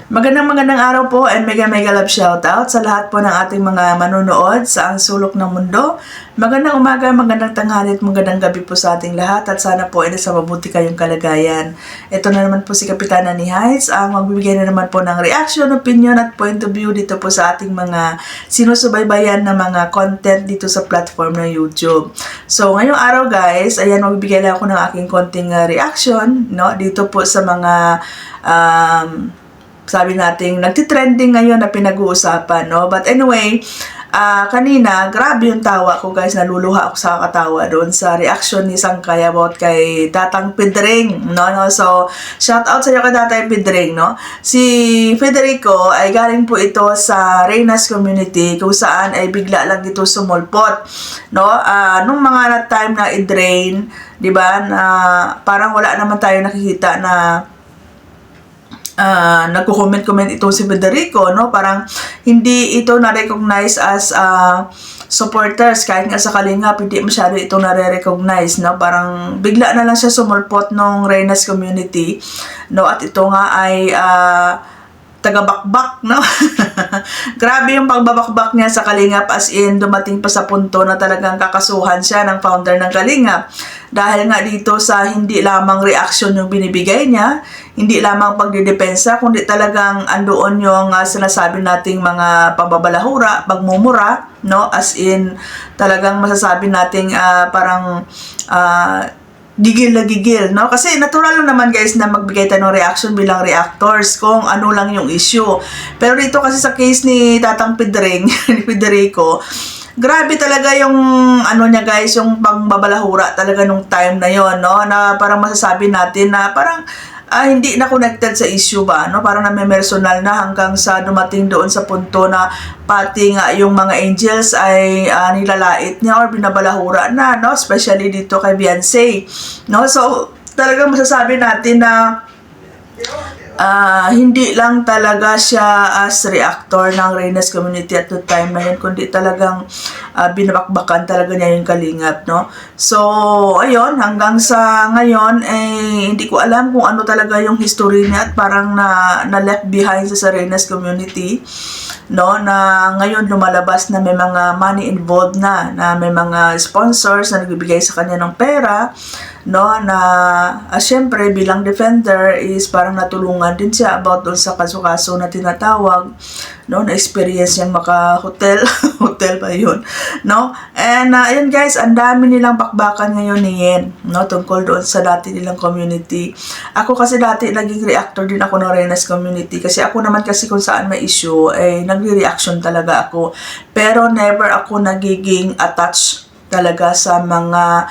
Magandang araw po and mega love shoutout sa lahat po ng ating mga manonood sa Ang Sulok ng Mundo. Magandang umaga, magandang tanghali at magandang gabi po sa ating lahat at sana po ay nasa mabuti kayong kalagayan. Ito na naman po si Kapitana ni Heights ang magbibigay na naman po ng reaction, opinion at point of view dito po sa ating mga sinusubaybayan na mga content dito sa platform ng YouTube. So ngayong araw guys, ayan magbibigay lang ako ng aking konting reaction dito po sa mga sabi nating nagtitrending ngayon na pinag-uusapan, no? But anyway, kanina, grabe yung tawa ko guys, naluluha ako sa katawa doon sa reaction ni Sangkay about kay Tatang Pedring, no? So, shout out sa iyo kay Tatang Pedring, no? Si Federico ay galing po ito sa Reynas community kung saan ay bigla lang ito sumulpot, no? Nung mga time na i-drain, di ba, na parang wala naman tayo nakikita na nagko-comment itong si Federico, no? Parang hindi ito na-recognize as supporters, kahit nga sa Kalingap, hindi masyado ito na-recognize, no? Parang bigla na lang siya sumulpot ng Reynas community, no? At ito nga ay taga-bakbak, no? Grabe yung pagbabakbak niya sa Kalingap, as in dumating pa sa punto na talagang kakasuhan siya ng founder ng Kalingap. Dahil nga dito sa hindi lamang reaction yung binibigay niya, hindi lamang pagdidepensa, kundi talagang andoon yung sinasabi nating mga pambabalahura, pagmumura, no? As in, talagang masasabi nating parang gigil na gigil, no? Kasi natural lang naman guys na magbigay tayo ng reaction bilang reactors kung ano lang yung issue. Pero dito kasi sa case ni Tatang Pedring, ni Federico, grabe talaga yung ano niya guys, yung pangbabalahura talaga nung time na yon, no? Na parang masasabi natin na parang hindi na connected sa issue ba, no? Parang name-personal na hanggang sa dumating doon sa punto na pati nga yung mga angels ay nilalait niya or binabalahura na, no? Especially dito kay Beyonce, no? So, talagang masasabi natin na hindi lang talaga siya as reactor ng Reynas community at the time na yun, kundi talagang binabakbakan talaga niya yung Kalingap, no? So, ayun, hanggang sa ngayon, hindi ko alam kung ano talaga yung history niya at parang na left behind sa Reynas community, no? Na ngayon lumalabas na may mga money involved na may mga sponsors na nagbibigay sa kanya ng pera, no? Na syempre bilang defender is parang natulungan din siya about doon sa kaso-kaso na tinatawag, no? Na experience niyang maka-hotel hotel pa yun, no? And ayun guys, ang dami nilang bakbakan ngayon niyan, no? Tungkol doon sa dati nilang community. Ako kasi dati naging reactor din ako ng Reynas community kasi ako naman kasi kung saan may issue nagre-reaction talaga ako, pero never ako nagiging attached talaga sa mga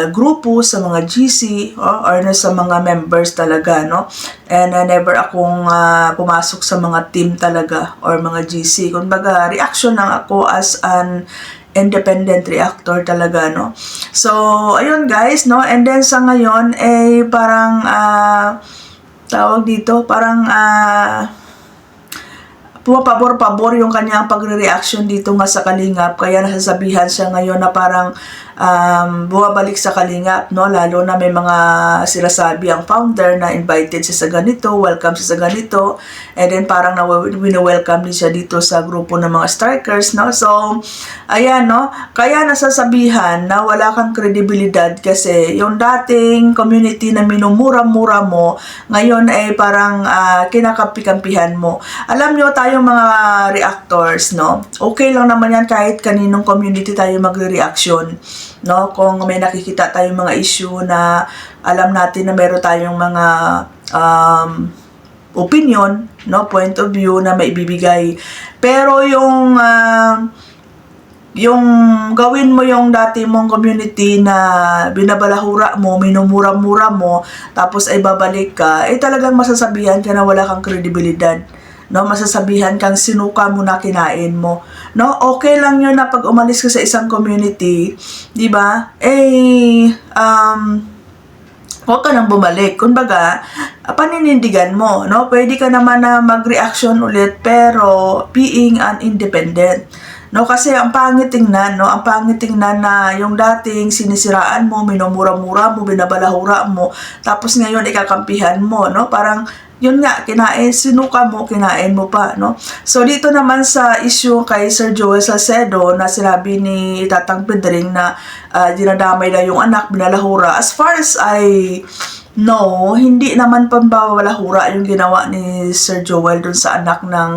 grupo, sa mga GC or sa mga members talaga, no? And never akong pumasok sa mga team talaga or mga GC. Kumbaga, reaction lang ako as an independent reactor talaga, no? So, ayun guys, no? And then sa ngayon, parang tawag dito, parang pumapabor-pabor yung kanyang pagre-reaction dito nga sa Kalingap, kaya nasasabihan siya ngayon na parang bumabalik sa Kalingap, no? Lalo na may mga sinasabi ang founder na invited siya sa ganito, welcome siya sa ganito, and then parang wini-welcome din siya dito sa grupo ng mga strikers, no? So, ayan, no? Kaya nasasabihan na wala kang kredibilidad kasi yung dating community na minumura-mura mo, ngayon ay parang kinakampi-kampihan mo. Alam nyo, tayong mga reactors, no? Okay lang naman yan kahit kaninong community tayo magre-reaction, no? Kung may nakikita tayong mga issue na alam natin na meron tayong mga opinion, no? Point of view na maibibigay. Pero yung gawin mo yung dati mong community na binabalahura mo, minumura-mura mo, tapos ay babalik ka, talagang masasabihan ka na wala kang kredibilidad, no? Masasabihan kang sinuka mo na kinain mo, no? Okay lang yun na pag umalis ka sa isang community, di ba? Huwag ka nang bumalik. Kumbaga, paninindigan mo, no? Pwede ka naman na mag-reaction ulit, pero being an independent, no? Kasi ang pangit tingnan, no? Ang pangit tingnan na yung dating sinisiraan mo, minumura-mura mo, binabalahura mo, tapos ngayon ikakampihan mo, no? Parang yun nga, sinuka mo, kinain mo pa, no? So, dito naman sa issue kay Sir Joel Salcedo na sinabi ni Tatang Pedring na dinadamay na yung anak, binalahura. As far as I know, hindi naman pambabalahura yung ginawa ni Sir Joel dun sa anak ng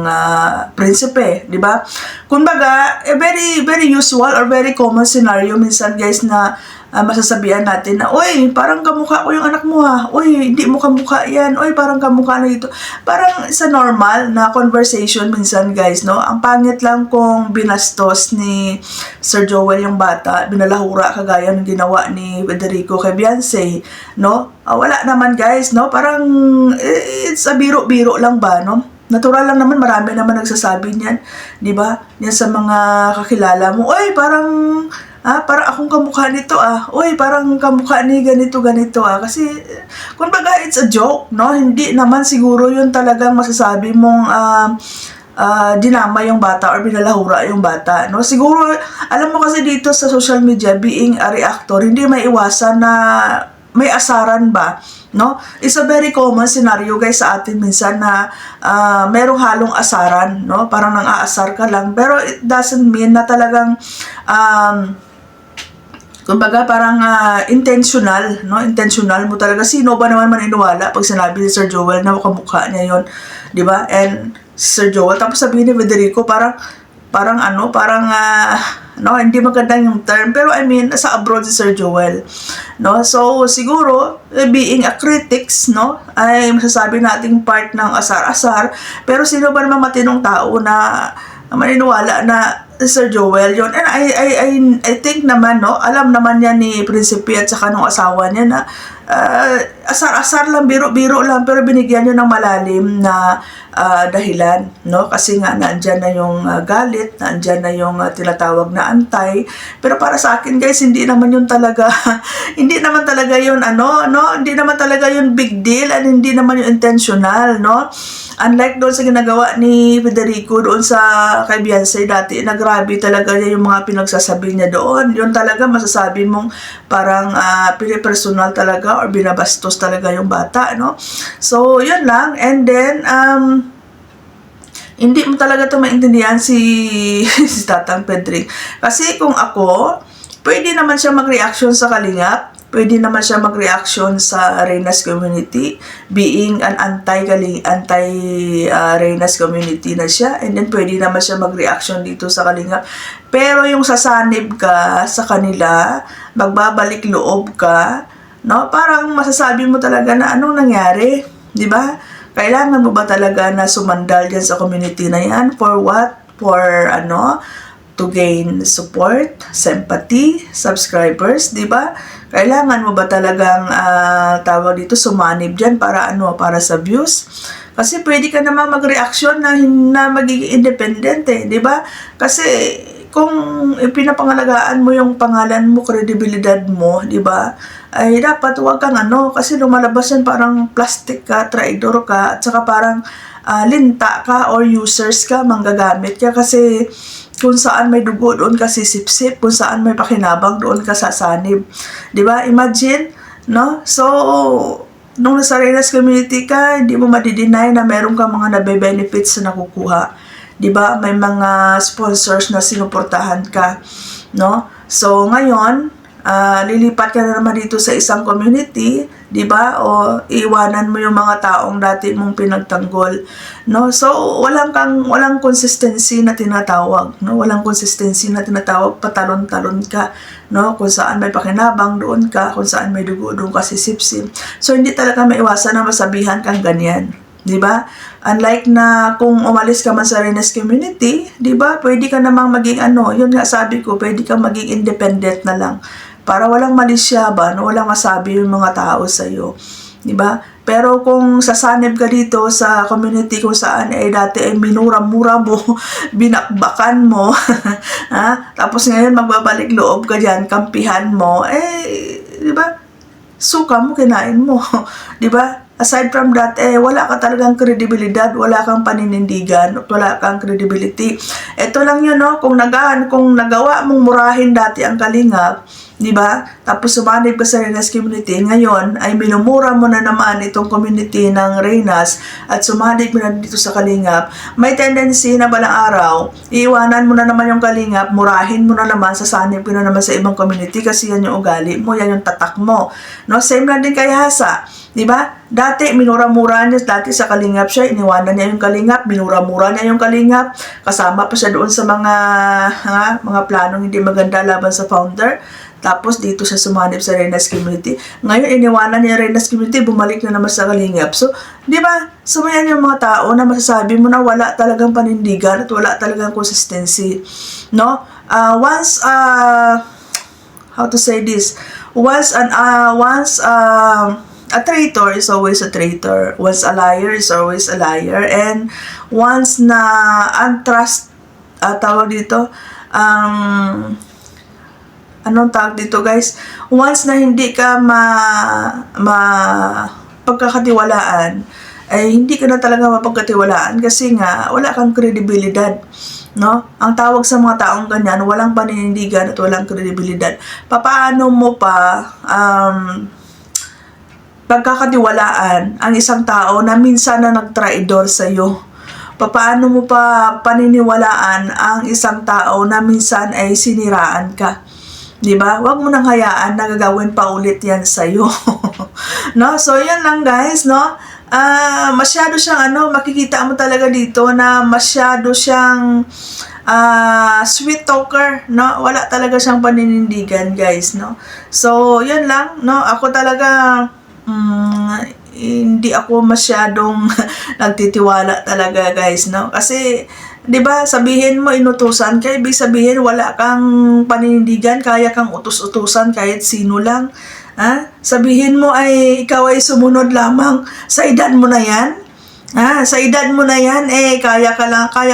prinsipe, di ba? Kumbaga, very, very usual or very common scenario minsan guys na masasabihan natin na, uy, parang kamukha ko yung anak mo ha. Uy, hindi mo kamukha yan. Uy, parang kamukha na ito. Parang sa normal na conversation minsan guys, no? Ang pangit lang kung binastos ni Sir Joel yung bata, binalahura kagaya ng ginawa ni Federico kay Beyonce, no? Wala naman guys, no? Parang it's a biro-biro lang ba, no? Natural lang naman, marami naman nagsasabi niyan, di ba? Yan sa mga kakilala mo, uy, parang akong kamukha nito uy, parang kamukha ni ganito kasi, kumbaga, it's a joke, no? Hindi naman siguro yun talagang masasabi mong dinama yung bata or binalahura yung bata, no? Siguro, alam mo kasi dito sa social media, being a reactor, hindi may iwasan na may asaran ba, no? It's a very common scenario guys sa atin minsan na merong halong asaran, no? Parang nang-aasar ka lang, pero it doesn't mean na talagang kumbaga parang intentional, no? Intentional mo talaga. Sino ba naman maniniwala pag sinabi ni Sir Joel na kamukha niya yon, di ba? And Sir Joel, tapos sabihin ni Federico, parang no, hindi magandang yung term, pero I mean, sa abroad si Sir Joel, no? So, siguro, being a critics, no, ay masasabi nating part ng asar-asar, pero sino ba naman matinong tao na maniniwala na Sir Joel yon? And I think naman, no, alam naman niya ni Prinsipe at saka nung asawa niya na asar-asar lang, biro-biro lang, pero binigyan niyo ng malalim na dahilan, no? Kasi nga naandyan na yung galit, naandyan na yung tinatawag na antay. Pero para sa akin guys, hindi naman yun talaga hindi naman talaga yun hindi naman talaga yun big deal, and hindi naman yun intentional, no? Unlike doon sa ginagawa ni Federico doon sa kay Beyonce dati, na grabe talaga niya yung mga pinagsasabi niya doon. Yun talaga masasabi mong parang pinipersonal talaga or binabastos talaga yung bata, no? So, yun lang. And then, hindi mo talaga ito maintindihan si Tatang Pedring. Kasi kung ako, pwede naman siya mag-reaction sa Kalingap. Pwede naman siya mag-reaction sa Reynas community, being an anti-Reynas community na siya, and then pwede naman siya mag-reaction dito sa Kalingap. Pero yung sasanib ka sa kanila, magbabalik loob ka, no? Parang masasabi mo talaga na anong nangyari, di ba? Kailangan mo ba talaga na sumandal dyan sa community na yan? For what? For to gain support, sympathy, subscribers, di ba? Kailangan mo ba talagang tawag dito, sumanib dyan para para sa views? Kasi pwede ka naman mag-reaction na magiging independent di ba? Kasi kung pinapangalagaan mo yung pangalan mo, kredibilidad mo, di ba? Ay dapat huwag kang kasi lumalabas yan parang plastic ka, traidor ka, at saka parang linta ka or users ka, manggagamit ka kasi kung saan may dugo, doon ka sisipsip. Kung saan may pakinabang, doon ka sasanib. Diba? Imagine, no? So, nung nasa Reynas community ka, hindi mo madideny na meron kang mga nabe-benefits na nakukuha. Diba? May mga sponsors na sinuportahan ka. No? So, ngayon, lilipat ka na naman dito sa isang community, di ba? O iiwanan mo yung mga taong dati mong pinagtanggol, no? So walang consistency na tinatawag, no? Walang consistency na tinatawag, patalon-talon ka, no? Kung saan may pakinabang, doon ka, kung saan may dugo, doon ka sisipsip. So hindi talaga maiwasan na masabihan kang ganyan. Di ba? Unlike na kung umalis ka man sa Reynas community, di ba? Pwede ka namang maging yun nga sabi ko, pwede kang maging independent na lang. Para walang malisyaban, walang masabi yung mga tao sa iyo, di ba? Pero kung sasanib ka dito sa community kung saan dati ay minura-mura mo, binakbakan mo, tapos ngayon magbabalik loob ka diyan, kampihan mo, di ba? Suka mo, kinain mo, di ba? Aside from that, wala ka talagang kredibilidad, wala kang paninindigan, wala kang credibility. Ito lang yun, no? Kung nagawa mong murahin dati ang Kalingap, Di ba? Tapos sumanib ka sa Reynas community. Ngayon ay minumura mo na naman itong community ng Reynas at sumanib mo na dito sa Kalingap. May tendency na balang araw, iiwanan mo na naman yung Kalingap, murahin mo na naman, sasanib ko na naman sa ibang community kasi yan yung ugali mo, yan yung tatak mo. No? Same lang din kay Hasa. Di ba? Dati, minura-mura niya. Dati sa Kalingap siya, iniwanan niya yung Kalingap, minura-mura niya yung Kalingap. Kasama pa siya doon sa mga planong hindi maganda laban sa founder. Tapos dito siya sumanib sa Reynas community. Ngayon, iniwanan niya yung Reynas community, bumalik na naman sa Kalingap. So, di ba? So, yan yung mga tao na masasabi mo na wala talagang panindigan at wala talagang consistency. No? How to say this? A traitor is always a traitor. Once a liar is always a liar. And once na tawag dito, anong tawag dito guys? Once na hindi ka pagkakatiwalaan, ay hindi ka na talaga mapagkatiwalaan kasi nga wala kang kredibilidad. No? Ang tawag sa mga taong ganyan, walang paninindigan at walang kredibilidad. Papaano mo pa pagkakatiwalaan ang isang tao na minsan na nagtraidor sa iyo? Paano mo pa paniniwalaan ang isang tao na minsan ay siniraan ka? 'Di ba? Huwag mo nang hayaan na gagawin pa ulit 'yan sa iyo. No? So 'yan lang guys, no? Masyado siyang makikita mo talaga dito na masyado siyang sweet talker, no? Wala talaga siyang paninindigan, guys, no? So 'yan lang, no? Ako talaga hindi ako masyadong nagtitiwala talaga, guys, no? Kasi 'di ba, sabihin mo inutusan ka, ibig sabihin wala kang paninindigan, kaya kang utus-utusan kahit sino lang. Sabihin mo ay ikaw ay sumunod lamang sa edad mo na 'yan. Sa edad mo na 'yan kaya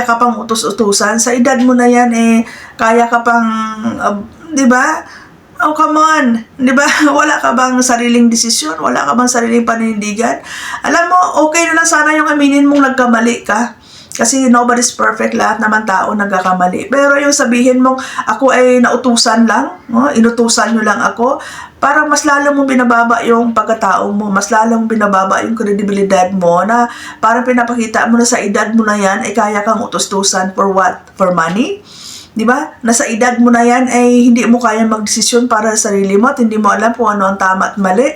ka pang utus-utusan. Sa edad mo na 'yan kaya ka pang 'di ba? Oh, come on. 'Di ba? Wala ka bang sariling desisyon? Wala ka bang sariling paninindigan? Alam mo, okay na lang sana yung aminin mong nagkamali ka. Kasi nobody's perfect, lahat naman tao nagkakamali. Pero yung sabihin mong ako ay nautusan lang, no? Inutusan nyo lang ako, parang mas lalo mong binababa yung pagkatao mo, mas lalo mong binababa yung kredibilidad mo na parang pinapakita mo na sa edad mo na yan ay kaya kang utustusan for what? For money? Di ba? Nasa edad mo na yan ay hindi mo kaya magdesisyon para sa sarili mo at hindi mo alam kung ano ang tama at mali.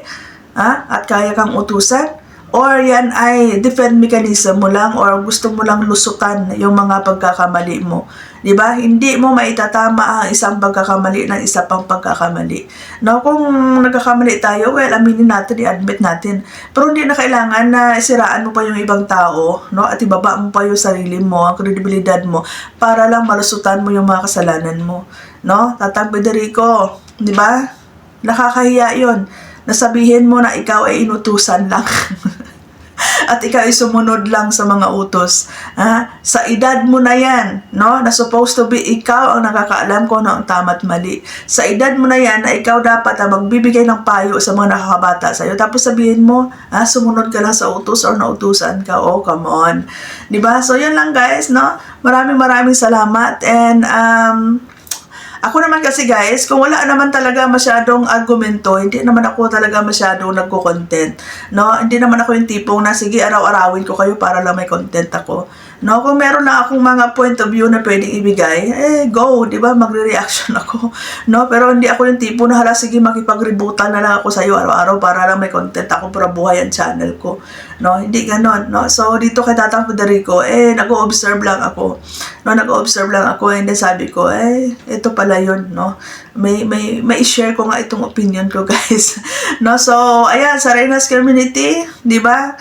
At kaya kang utusan? Or yan ay defend mechanism mo lang or gusto mo lang lusutan yung mga pagkakamali mo. Diba? Hindi mo maitatama ang isang pagkakamali ng isa pang pagkakamali. No, kung nagkakamali tayo, well, aminin natin, i-admit natin. Pero hindi na kailangan na siraan mo pa yung ibang tao, no? At ibaba mo pa yung sarili mo, ang kredibilidad mo, para lang malusutan mo yung mga kasalanan mo. No? Tatang Federico, di ba? Nakakahiya yun. Nasabihin mo na ikaw ay inutusan lang. At ikaw ay sumunod lang sa mga utos. Sa edad mo na yan, no? Na supposed to be ikaw ang nakakaalam kung ano ang tama at mali. Sa edad mo na yan, na ikaw dapat magbibigay ng payo sa mga nakakabata sa'yo. Tapos sabihin mo, sumunod ka lang sa utos or nautusan ka. Oh, come on. Diba? So, yun lang guys, no? Maraming salamat. And, ako naman kasi guys, kung wala naman talaga masyadong argumento, hindi naman ako talaga masyadong nagko-content. No? Hindi naman ako yung tipong na sige, araw-arawin ko kayo para lang may content ako. No, kung meron na akong mga point of view na pwedeng ibigay, go, 'di ba? Magre-reaction ako. No, pero hindi ako yung tipo na hala sige makipag-rebuttal na lang ako sa iyo araw-araw para lang may content ako para buhay ang channel ko. No, hindi ganoon, no. So dito kay Tatang Federico, nag-o-observe lang ako. No, nag-o-observe lang ako and then sabi ko, ito pala 'yun, no. May share ko nga itong opinion ko, guys. No, so ayan sa Reynas community, 'di ba?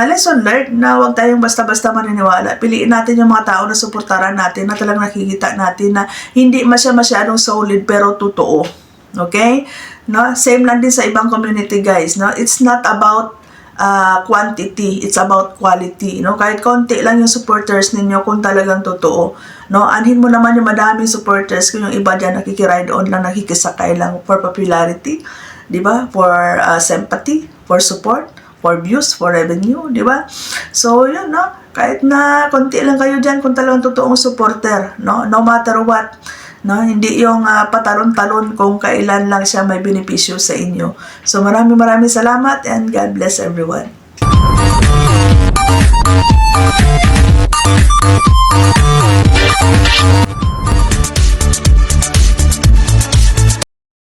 Lesson learned na huwag tayong basta-basta maniniwala. Piliin natin yung mga tao na suportaran natin, na talagang nakikita natin na hindi masyadong solid pero totoo. Okay? No? Same lang din sa ibang community, guys. No? It's not about quantity, it's about quality. No? Kahit konti lang yung supporters ninyo kung talagang totoo. No? Anhin mo naman yung madaming supporters kung yung iba dyan nakikiride on lang, nakikisakay lang for popularity, di ba? For sympathy, for support, for views, for revenue, di ba? So, yun, no? Kahit na konti lang kayo dyan kung talagang totoong supporter, no? No matter what, no? Hindi yung patalon-talon kung kailan lang siya may benepisyo sa inyo. So maraming salamat and God bless everyone.